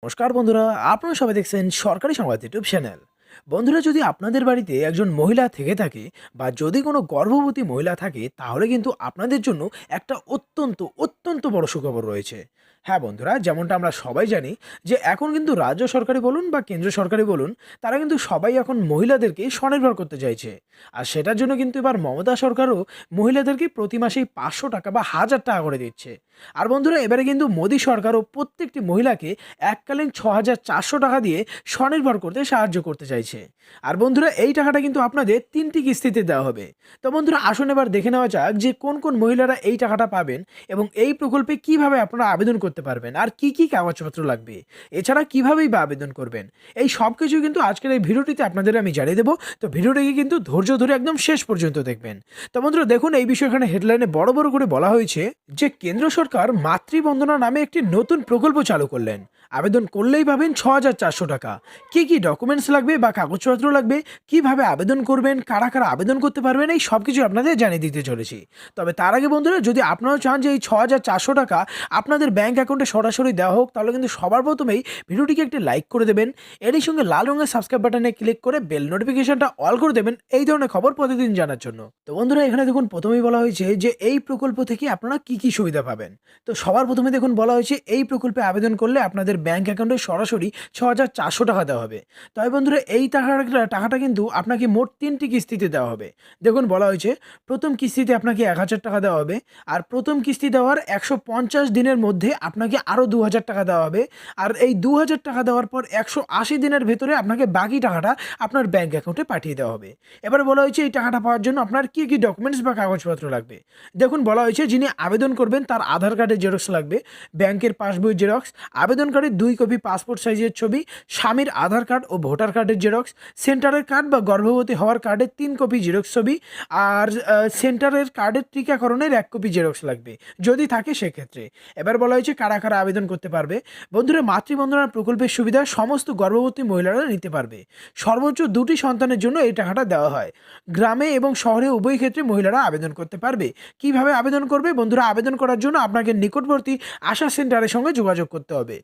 নমস্কার বন্ধুরা, আপনারা সবাই দেখছেন সরকারি সংবাদ ইউটিউব চ্যানেল। বন্ধুরা, যদি আপনাদের বাড়িতে একজন মহিলা থেকে থাকে বা যদি কোনো গর্ভবতী মহিলা থাকে, তাহলে কিন্তু আপনাদের জন্য একটা অত্যন্ত অত্যন্ত বড় সুখবর রয়েছে। হ্যাঁ বন্ধুরা, যেমনটা আমরা সবাই জানি যে এখন কিন্তু রাজ্য সরকারি বলুন বা কেন্দ্র সরকারি বলুন, তারা কিন্তু সবাই এখন মহিলাদেরকে স্বনির্ভর করতে চাইছে। আর সেটার জন্য কিন্তু এবার মমতা সরকারও মহিলাদেরকে প্রতি মাসেই 500 টাকা বা 1000 টাকা করে দিচ্ছে। আর বন্ধুরা, এবারে কিন্তু মোদী সরকারও প্রত্যেকটি মহিলাকে এককালীন 6400 টাকা দিয়ে স্বনির্ভর করতে সাহায্য করতে চাইছে। আর বন্ধুরা, এই টাকাটা কিন্তু আপনাদের 3টি কিস্তিতে দেওয়া হবে। তো বন্ধুরা, আসুন এবার দেখে নেওয়া যাক যে কোন কোন মহিলারা এই টাকাটা পাবেন এবং এই প্রকল্পে কিভাবে আপনারা আবেদন করতে পারবেন আর কি কি কাগজপত্র লাগবে, এছাড়া কিভাবেই বা আবেদন করবেন। এই সব কিছু কিন্তু আজকের এই ভিডিওটিতে আপনাদের আমি জানিয়ে দেবো। তো ভিডিওটিকে কিন্তু ধৈর্য ধরে একদম শেষ পর্যন্ত দেখবেন। তো বন্ধুরা দেখুন, এই বিষয়ে এখানে হেডলাইনে বড় বড় করে বলা হয়েছে যে কেন্দ্র সরকার মাতৃবন্দনা নামে একটি নতুন প্রকল্প চালু করলেন। আবেদন করলেই পাবেন 6400 টাকা। কি কি ডকুমেন্টস লাগবে বা কাগজপত্র লাগবে, কিভাবে আবেদন করবেন, কারা কারা আবেদন করতে পারবেন, এই সব কিছু আপনাদের জানিয়ে দিতে চলেছি। তবে তার আগে বন্ধুরা, যদি আপনারাও চান যে এই 6400 টাকা আপনাদের ব্যাংক অ্যাকাউন্টে সরাসরি দেওয়া হোক, তাহলে কিন্তু সবার প্রথমেই ভিডিওটিকে একটি লাইক করে দেবেন। এরই সঙ্গে লাল রঙের সাবস্ক্রাইব বাটনে ক্লিক করে বেল নোটিফিকেশনটা অল করে দেবেন এই ধরনের খবর প্রতিদিন জানার জন্য। তো বন্ধুরা, এখানে দেখুন প্রথমেই বলা হয়েছে যে এই প্রকল্প থেকে আপনারা কি কি সুবিধা পাবেন। তো সবার প্রথমে দেখুন বলা হয়েছে এই প্রকল্পে আবেদন করলে আপনাদের ব্যাংক অ্যাকাউন্টে সরাসরি 6400 টাকা দেওয়া হবে। তবে বন্ধুরা, এই টাকাটা কিন্তু আপনাকে মোট 3টি কিস্তিতে দেওয়া হবে। দেখুন বলা হয়েছে প্রথম কিস্তিতে আপনাকে 1000 টাকা দেওয়া হবে। আর প্রথম কিস্তি দেওয়ার 150 দিনের মধ্যে আপনাকে আরও 2000 টাকা দেওয়া হবে। আর এই 2000 টাকা দেওয়ার পর 180 দিনের ভেতরে আপনাকে বাকি টাকাটা আপনার ব্যাংক অ্যাকাউন্টে পাঠিয়ে দেওয়া হবে। এবার বলা হয়েছে এই টাকাটা পাওয়ার জন্য আপনার কী কী ডকুমেন্টস বা কাগজপত্র লাগবে। দেখুন বলা হয়েছে যিনি আবেদন করবেন তার আধার কার্ডের জেরক্স লাগবে, ব্যাংকের পাসবই জেরক্স, আবেদনকারীর 2 কপি পাসপোর্ট সাইজের ছবি, স্বামীর আধার কার্ড ও ভোটার কার্ডের জেরক্স, সেন্টারের কার্ড বা গর্ভবতী হওয়ার কার্ডের 3 কপি জেরক্স ছবি, আর সেন্টারের কার্ডের টিকাকরণের 1 কপি জেরক্স লাগবে যদি থাকে সেক্ষেত্রে। এবার বলা হয়েছে কারা কারা আবেদন করতে পারবে। বন্ধুরা, মাতৃবন্দনা প্রকল্পের সুবিধা সমস্ত গর্ভবতী মহিলারা নিতে পারবে। সর্বোচ্চ 2টি সন্তানের জন্য এই টাকাটা দেওয়া হয়। গ্রামে এবং শহরে উভয় ক্ষেত্রে মহিলারা আবেদন করতে পারবে। কিভাবে আবেদন করবে বন্ধুরা? আবেদন করার জন্য আপনাকে নিকটবর্তী আশা সেন্টারের সঙ্গে যোগাযোগ করতে হবে।